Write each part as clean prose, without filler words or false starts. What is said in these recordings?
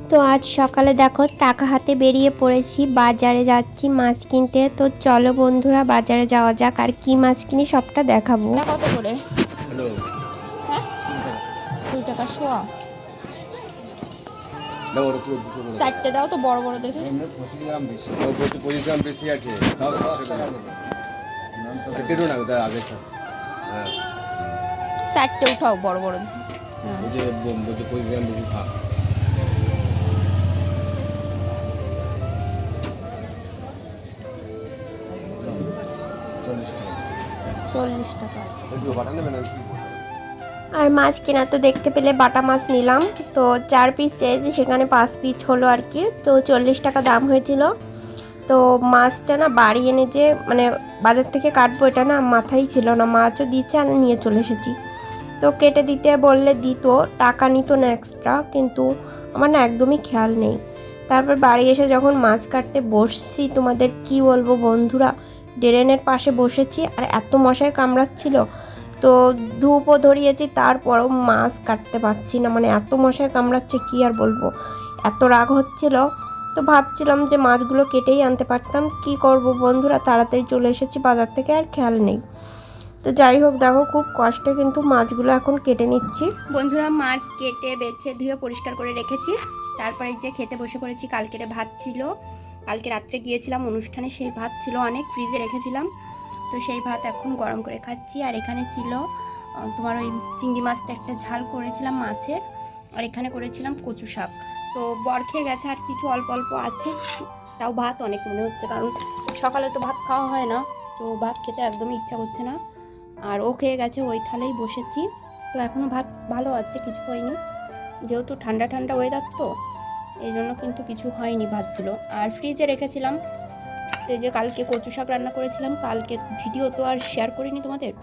তো আজ সকালে দেখো টাকা হাতে বেরিয়ে পড়েছি, বাজারে যাচ্ছি মাছ কিনতে। তো চলো বন্ধুরা বাজারে যাওয়া যাক, আর কি মাছ কিনি সবটা দেখাবো। কত করে? হ্যালো। হ্যাঁ 2 টাকা শোয়া। দাও ওটা পুরো দুটো করে। 4টে দাও তো বড় বড় দেখে। এমনি 25 গ্রাম বেশি। ও 25 গ্রাম বেশি আছে। দাও 10 টাকা দেবো। নাম তো কেটে না তার আগে স্যার। হ্যাঁ 4টে উঠাও বড় বড়। বুঝে 25 গ্রাম বেশি খা। চল্লিশ টাকা। একটু বাটা নেবেন আর কি? আর মাছ কেনা তো দেখতে পেলে বাটা মাছ নিলাম। তো 4 পিস চেয়েছি, সেখানে 5 পিস হলো আর কি। তো 40 টাকা দাম হয়েছিল। তো মাছটা না বাড়ি এনে যে মানে বাজার থেকে কাটবো এটা না মাথায় ছিল না, মাছও দিচ্ছে আর নিয়ে চলে এসেছি। তো কেটে দিতে বললে দিত, টাকা নিত না এক্সট্রা, কিন্তু আমার না একদমই খেয়াল নেই। তারপর বাড়ি এসে যখন মাছ কাটতে বসছি, তোমাদের কি বলবো বন্ধুরা, ড্রেনের পাশে বসেছি আর এত মশায় কামড়াচ্ছিল। তো ধূপও ধরিয়েছি, তারপরও মাছ কাটতে পারছি না, মানে এত মশায় কামড়াচ্ছে কি আর বলবো, এত রাগ হচ্ছিল। তো ভাবছিলাম যে মাছগুলো কেটেই আনতে পারতাম, কি করব বন্ধুরা, তাড়াতাড়ি চলে এসেছি বাজার থেকে, আর খেয়াল নেই। তো যাই হোক দেখো খুব কষ্টে কিন্তু মাছগুলো এখন কেটে নিচ্ছি। বন্ধুরা মাছ কেটে বেছে ধুয়ে পরিষ্কার করে রেখেছি। তারপরে যে খেতে বসে পড়েছি। কালকের ভাত ছিল, কালকে রাত্রে গিয়েছিলাম অনুষ্ঠানে, সেই ভাত ছিল অনেক, ফ্রিজে রেখেছিলাম। তো সেই ভাত এখন গরম করে খাচ্ছি। আর এখানে ছিল তোমার ওই চিংড়ি মাছটা একটা ঝাল করেছিলাম মাছের, আর এখানে করেছিলাম কচু শাক। তো বর খেয়ে গেছে, আর কিছু অল্প অল্প আছে, তাও ভাত অনেক মনে হচ্ছে, কারণ সকালে তো ভাত খাওয়া হয় না, তো ভাত খেতে একদমই ইচ্ছা করছে না। আর ও খেয়ে গেছে, ওই থালেই বসেছি। তো এখনও ভাত ভালো আছে, কিছু হয়নি, যেহেতু ঠান্ডা ঠান্ডা ওয়েদার তো এই জন্য কিন্তু কিছু হয়নি ভাতগুলো। আর ফ্রিজে রেখেছিলাম। তো এই যে কালকে কচু শাক রান্না করেছিলাম, কালকে ভিডিও তো আর শেয়ার করিনি তোমাদের,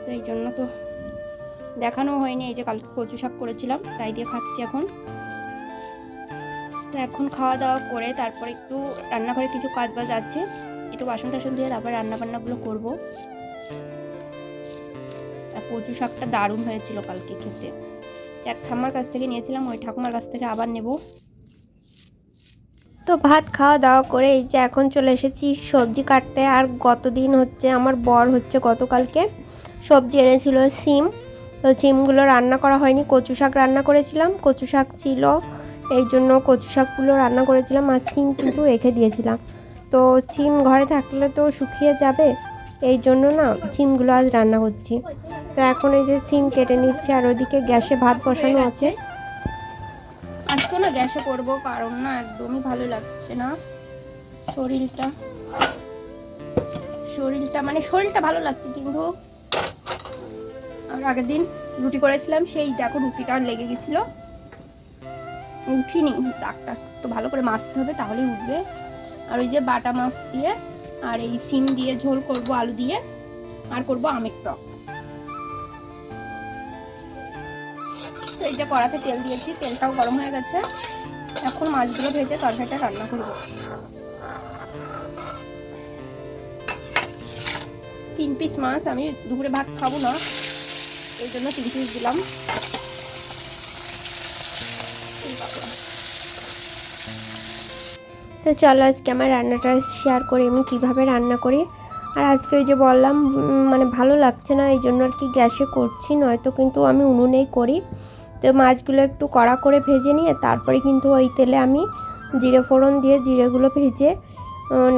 তো এই জন্য তো দেখানো হয়নি। এই যে কালকে কচু শাক করেছিলাম, তাই দিয়ে খাচ্ছি এখন। তো এখন খাওয়া দাওয়া করে তারপর একটু রান্নাঘরে কিছু কাজ বাজ আছে, একটু বাসন টাসন দিয়ে তারপর রান্নাবান্নাগুলো করবো। আর কচু শাকটা দারুণ হয়েছিল কালকে খেতে, এক ঠাম্মার কাছ থেকে নিয়েছিলাম, ওই ঠাকুমার কাছ থেকে আবার নেব। তো ভাত খাওয়া দাওয়া করে এই যে এখন চলে এসেছি সবজি কাটতে। আর গতদিন হচ্ছে আমার বর হচ্ছে গতকালকে সবজি এনেছিল সিম। তো সিমগুলো রান্না করা হয়নি, কচু শাক রান্না করেছিলাম, কচু শাক ছিল এই জন্য কচু শাকগুলো রান্না করেছিলাম, আর সিম কিন্তু রেখে দিয়েছিলাম। তো সিম ঘরে থাকলে তো শুকিয়ে যাবে, এই জন্য না সিমগুলো আজ রান্না করছি। তো এখন এই যে সিম কেটে নিচ্ছি, আর ওদিকে গ্যাসে ভাত বসানো আছে। আজকে না গ্যাসে করবো, কারণ না একদমই ভালো লাগছে না শরীরটা, মানে শরীরটা ভালো লাগছে, কিন্তু আর আগের দিন রুটি করেছিলাম, সেই দেখো রুটিটা লেগে গেছিল, উঠিনি, দাগটা তো ভালো করে মাজতে হবে তাহলেই উঠবে। আর ওই যে বাটা মাছ দিয়ে আর এই সিম দিয়ে ঝোল করব আলু দিয়ে, আর করব আমের টক। তো এই যে কড়াতে তেল দিয়েছি, তেলটাও গরম হয়ে গেছে, এখন মাছগুলো ভেজে তরকারিটা রান্না করব। 3 পিস মাছ, আমি দুপুরে ভাত খাবো না, এই জন্য 3 পিস দিলাম। তো চলো আজকে আমার রান্নাটা শেয়ার করি, আমি কিভাবে রান্না করি। আর আজকে ওই যে বললাম মানে ভালো লাগছে না, এই জন্য আর কি গ্যাসে করছি, নয়তো কিন্তু আমি উনুনেই করি। তো মাছগুলো একটু কড়া করে ভেজে নিয়ে তারপরে কিন্তু ওই তেলে আমি জিরে ফোড়ন দিয়ে জিরেগুলো ভেজে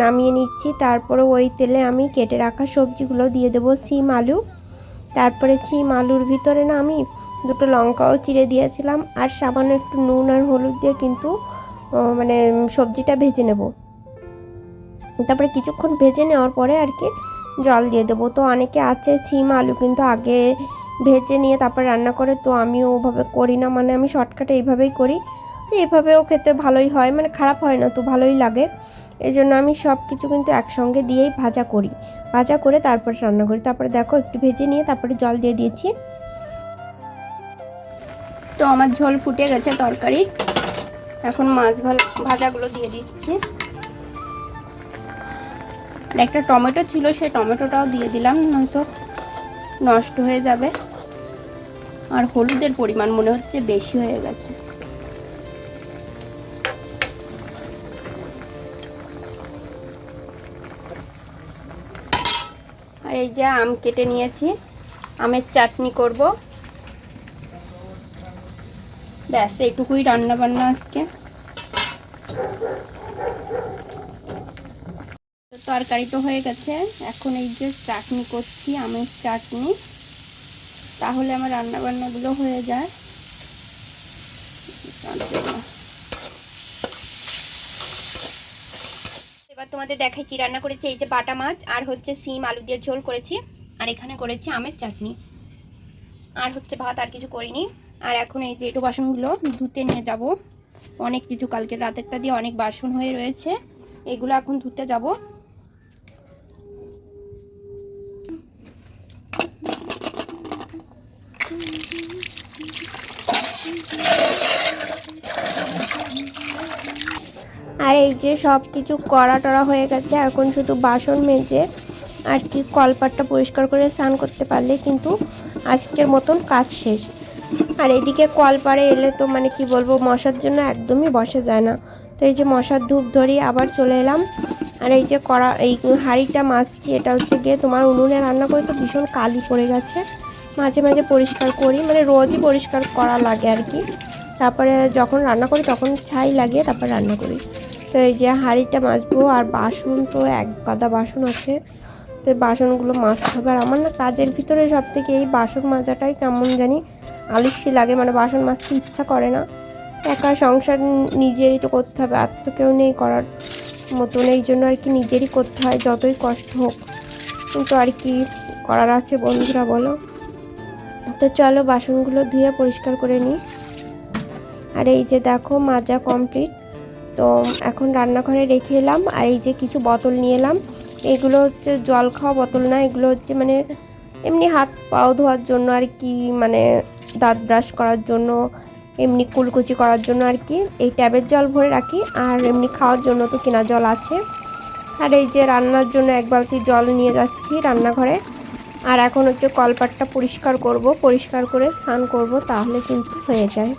নামিয়ে নিচ্ছি। তারপরে ওই তেলে আমি কেটে রাখা সবজিগুলো দিয়ে দেবো, সিম আলু। তারপরে সিম আলুর ভিতরে না আমি 2টো লঙ্কাও চিড়ে দিয়েছিলাম, আর সামান্য একটু নুন আর হলুদ দিয়ে কিন্তু মানে সবজিটা ভেজে নেব। তারপরে কিছুক্ষণ ভেজে নেওয়ার পরে আর কি জল দিয়ে দেবো। তো অনেকে আছে সিম আলু কিন্তু আগে ভেজে নিয়ে তারপর রান্না করে, তো আমিও ওভাবে করি না, মানে আমি শর্টকাটে এইভাবেই করি। এইভাবেও খেতে ভালোই হয়, মানে খারাপ হয় না, তো ভালোই লাগে। এই জন্য আমি সব কিছু কিন্তু একসঙ্গে দিয়েই ভাজা করি, ভাজা করে তারপরে রান্না করি। তারপরে দেখো একটু ভেজে নিয়ে তারপরে জল দিয়ে দিয়েছি। তো আমার ঝোল ফুটে গেছে তরকারি, এখন মাছ ভাজাগুলো দিয়ে দিচ্ছি। আর একটা টমেটো ছিল, সেই টমেটোটাও দিয়ে দিলাম, নয়তো নষ্ট হয়ে যাবে। আর হলুদের পরিমাণ মনে হচ্ছে বেশি হয়ে গেছে, আর এই যে আম কেটে নিয়েছি, আমের চাটনি করব। ব্যাস এইটুকুই রান্না বান্না আজকে। তরকারি তো হয়ে গেছে, এখন এই যে চাটনি করছি, আমের চাটনি, তাহলে আমার রান্না বান্নাগুলো হয়ে যায়। এবার তোমাদের দেখাই কি রান্না করেছি। এই যে বাটা মাছ আর হচ্ছে সিম আলু দিয়ে ঝোল করেছি, আর এখানে করেছি আমের চাটনি, আর হচ্ছে ভাত, আর কিছু করিনি। আর এখন এই যে একটু বাসনগুলো ধুতে নিয়ে যাব। অনেক কিছু কালকে রাতেরটা দিয়ে অনেক বাসন হয়ে রয়েছে, এগুলো এখন ধুতে যাব। আর এই যে সব কিছু করা টরা হয়ে গেছে, এখন শুধু বাসন মেজে আর কি কলপাটটা পরিষ্কার করে স্নান করতে পারলে কিন্তু আজকের মতন কাজ শেষ। আর এদিকে কলপাড়ে এলে তো মানে কি বলবো, মশার জন্য একদমই বসা যায় না। তো এই যে মশার ধূপ ধরি আবার চলে এলাম। আর এই যে এই হাঁড়িটা মাজছি, এটা হচ্ছে গিয়ে তোমার উনুনে রান্না করে তো ভীষণ কালি পড়ে গেছে, মাঝে মাঝে পরিষ্কার করি, মানে রোজই পরিষ্কার করা লাগে আর কি। তারপরে যখন রান্না করি তখন ছাই লাগিয়ে তারপর রান্না করি। তো এই যে হাঁড়িটা মাজবো, আর বাসন তো এক গাদা বাসন আছে, তো বাসনগুলো মাজতে হবে। আর আমার না কাজের ভিতরে সব থেকে এই বাসন মাজাটাই কেমন জানি আলস্যি লাগে, মানে বাসন মাজতে ইচ্ছা করে না। একা সংসার নিজেরই তো করতে হবে, আর তো কেউ নেই করার মতন, এই জন্য আর কি নিজেরই করতে হয় যতই কষ্ট হোক, কিন্তু আর কি করার আছে বন্ধুরা বলো। তো চলো বাসনগুলো ধুয়ে পরিষ্কার করে নিই। আর এই যে দেখো মাজা কমপ্লিট, তো এখন রান্নাঘরে রেখে এলাম। আর এই যে কিছু বোতল নিয়ে এলাম, এগুলো হচ্ছে জল খাওয়া বোতল না, এগুলো হচ্ছে মানে এমনি হাত পাও ধোয়ার জন্য আর কি, মানে দাঁত ব্রাশ করার জন্য, এমনি কুলকুচি করার জন্য আর কি। এই ট্যাবের জল ভরে রাখি, আর এমনি খাওয়ার জন্য তো কেনা জল আছে। আর এই যে রান্নার জন্য এক বালতি জল নিয়ে যাচ্ছি রান্নাঘরে। আর এখন হচ্ছে কলপাটটা পরিষ্কার করব, পরিষ্কার করে স্নান করব, তাহলে কিন্তু হয়ে যায়।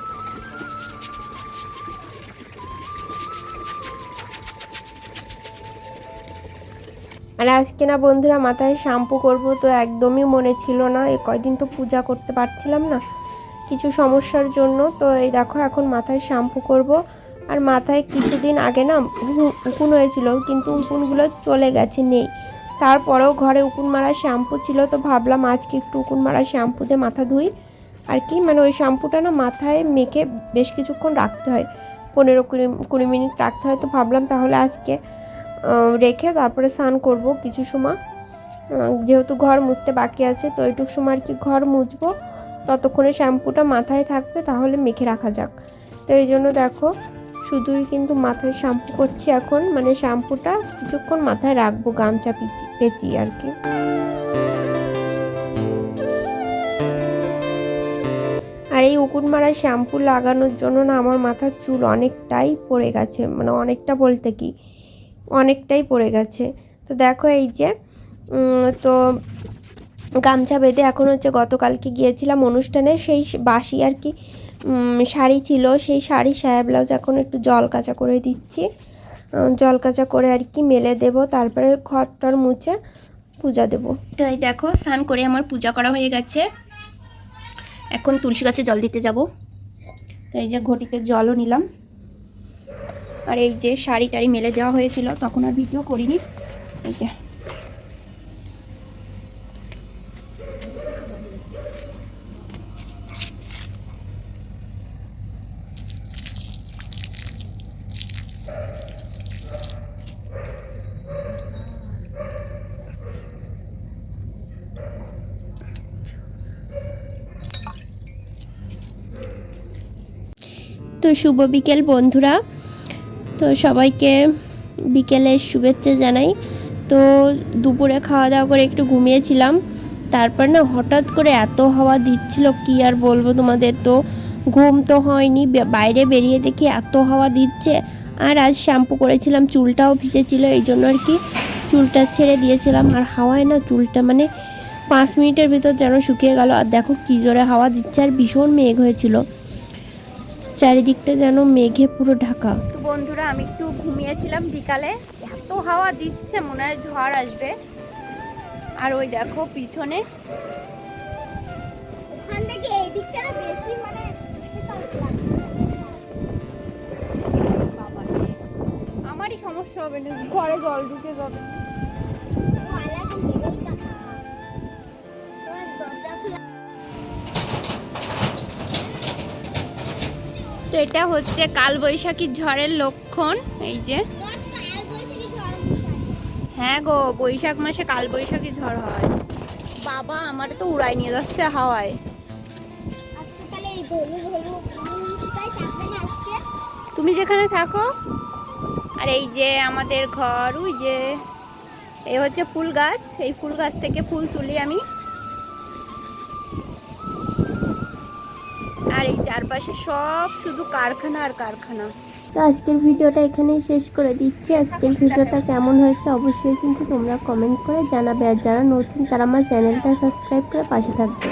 আর আজকে না বন্ধুরা মাথায় শ্যাম্পু করব, তো একদমই মনে ছিল না, এই কয়দিন তো পূজা করতে পারছিলাম না কিছু সমস্যার জন্য। তো এই দেখো এখন মাথায় শ্যাম্পু করব। আর মাথায় কিছুদিন আগে না উকুন হয়েছিল, কিন্তু উকুনগুলো চলে গেছে, নেই। তারপরেও ঘরে উকুন মারা শ্যাম্পু ছিল, তো ভাবলাম আজকে একটু উকুন মারা শ্যাম্পু দিয়ে মাথা ধুই আর কি। মানে ওই শ্যাম্পুটা না মাথায় মেখে বেশ কিছুক্ষণ রাখতে হয়, 15-20 মিনিট রাখতে হয়। তো ভাবলাম তাহলে আজকে রেখে তারপরে স্নান করব কিছু সময়, যেহেতু ঘর মুছতে বাকি আছে, তো এইটুকু সময় আর কি ঘর মুছবো, ততক্ষণে শ্যাম্পুটা মাথায় থাকবে, তাহলে মেখে রাখা যাক। তো এই জন্য দেখো শুধুই কিন্তু মাথায় শ্যাম্পু করছি এখন, মানে শ্যাম্পুটা কিছুক্ষণ মাথায় রাখবো গামছা পেঁচিয়ে আর কি। আর এই উকুন মারা শ্যাম্পু লাগানোর জন্য না আমার মাথার চুল অনেকটাই পড়ে গেছে, মানে অনেকটা বলতে কি অনেকটাই পড়ে গেছে। তো দেখো এই যে তো গামছা বেঁধে এখন হচ্ছে গতকালকে গিয়েছিলাম অনুষ্ঠানে, সেই বাসি আর কি শাড়ি ছিল, সেই শাড়ি সায়া ব্লাউজ এখন একটু জল কাচা করে দিচ্ছি, জল কাচা করে আর কি মেলে দেব, তারপরে ঘরটার মুছে পূজা দেব। তো এই দেখো স্নান করে আমার পূজা করা হয়ে গেছে, এখন তুলসী গাছে জল দিতে যাব। তো এই যে ঘটিতে জলও নিলাম, আর এই যে শাড়ি টাড়ি মেলে দেওয়া হয়েছিল, তখন আর ভিডিও করিনি। এই যে তো শুভ বিকেল বন্ধুরা, তো সবাইকে বিকেলের শুভেচ্ছা জানাই। তো দুপুরে খাওয়া দাওয়া করে একটু ঘুমিয়েছিলাম, তারপর না হঠাৎ করে এত হাওয়া দিচ্ছিল কি আর বলবো তোমাদের, তো ঘুম তো হয়নি, বাইরে বেরিয়ে দেখি এত হাওয়া দিচ্ছে। আর আজ শ্যাম্পু করেছিলাম, চুলটাও ভিজেছিল, এই জন্য আর কি চুলটা ছেড়ে দিয়েছিলাম। আর হাওয়ায় না চুলটা মানে 5 মিনিটের ভিতর যেন শুকিয়ে গেল। আর দেখো কী জোরে হাওয়া দিচ্ছে, আর ভীষণ মেঘ হয়েছিল, চারিদিকটা যেন মেঘে পুরো ঢাকা। তো বন্ধুরা আমি একটু ঘুমিয়েছিলাম বিকালে, এত হাওয়া দিচ্ছে মনে হয় ঝড় আসবে। আর ওই দেখো পিছনে ওখান থেকে এই দিকটা বেশি মানে বাবারে, আমারই সমস্যা হবে না, ঘরে জল ঢুকে যাবে। তো এটা হচ্ছে কালবৈশাখীর ঝড়ের লক্ষণ। এই যে হ্যাঁ গো, বৈশাখ মাসে কালবৈশাখী ঝড় হয়। বাবা আমার তো উড়াই নিয়ে যাচ্ছে হাওয়ায়। তুমি যেখানে থাকো। আর এই যে আমাদের ঘর, ওই যে এই হচ্ছে ফুল গাছ, এই ফুল গাছ থেকে ফুল তুলি আমি। আর এই চারপাশে সব শুধু কারখানা আর কারখানা। তো আজকের ভিডিওটা এখানেই শেষ করে দিচ্ছি। আজকের ভিডিওটা কেমন হয়েছে অবশ্যই কিন্তু তোমরা কমেন্ট করে জানাবে, আর যারা নতুন তারা আমার চ্যানেলটা সাবস্ক্রাইব করে পাশে থাকবে।